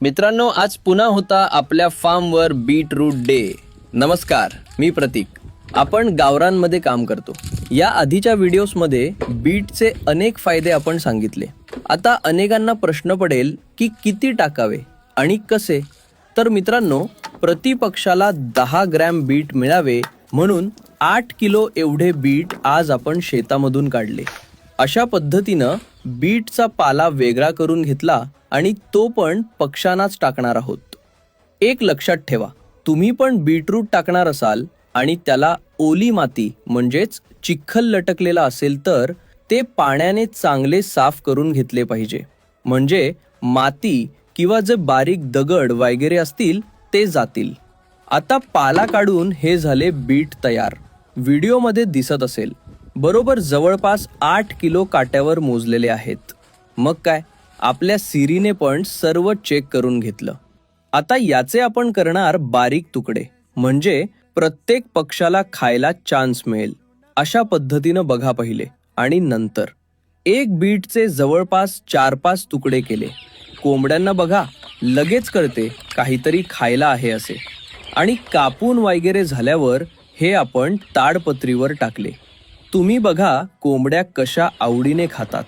मित्रांनो, आज पुन्हा होता आपल्या फार्मवर बीटरूट डे. नमस्कार, मी प्रतीक. आपण गावरानमध्ये काम करतो. या आधीच्या व्हिडिओजमध्ये बीटचे अनेक फायदे आपण सांगितले. आता अनेकांना प्रश्न पडेल की किती टाकावे आणि कसे. तर मित्रांनो, प्रति पक्षाला 10 ग्रॅम बीट मिळावे म्हणून 8 किलो एवढे बीट आज आपण शेतामधून काढले. अशा पद्धतीनं बीटचा पाला वेगळा करून घेतला आणि तो पण पक्ष्यांनाच टाकणार आहोत. एक लक्षात ठेवा, तुम्ही पण बीटरूट टाकणार असाल आणि त्याला ओली माती म्हणजेच चिखल लटकलेला असेल तर ते पाण्याने चांगले साफ करून घेतले पाहिजे. म्हणजे माती किंवा जे बारीक दगड वगैरे असतील ते जातील. आता पाला काढून हे झाले बीट तयार. व्हिडिओमध्ये दिसत असेल, बरोबर जवळपास 8 किलो काट्यावर मोजलेले आहेत. मग काय, आपल्या सिरीने पण सर्व चेक करून घेतलं. आता याचे आपण करणार बारीक तुकडे, म्हणजे प्रत्येक पक्षाला खायला चान्स मिळेल. अशा पद्धतीनं बघा पहिले आणि नंतर एक बीटचे जवळपास 4-5 तुकडे केले. कोंबड्यांना बघा, लगेच कळते काहीतरी खायला आहे असे. आणि कापून वगैरे झाल्यावर हे आपण ताडपत्रीवर टाकले. तुम्ही बघा कोंबड्या कशा आवडीने खातात.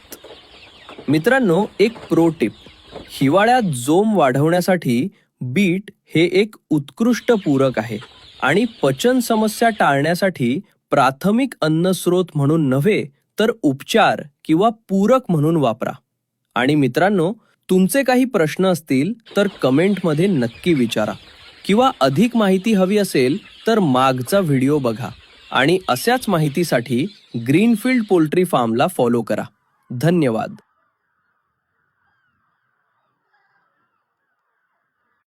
मित्रांनो, एक प्रो टिप, हिवाळ्यात जोम वाढवण्यासाठी बीट हे एक उत्कृष्ट पूरक आहे आणि पचन समस्या टाळण्यासाठी प्राथमिक अन्न स्रोत म्हणून नव्हे तर उपचार किंवा पूरक म्हणून वापरा. आणि मित्रांनो, तुमचे काही प्रश्न असतील तर कमेंटमध्ये नक्की विचारा किंवा अधिक माहिती हवी असेल तर मागचा व्हिडिओ बघा. आणि अशाच माहितीसाठी ग्रीनफील्ड पोल्ट्री फार्मला फॉलो करा. धन्यवाद.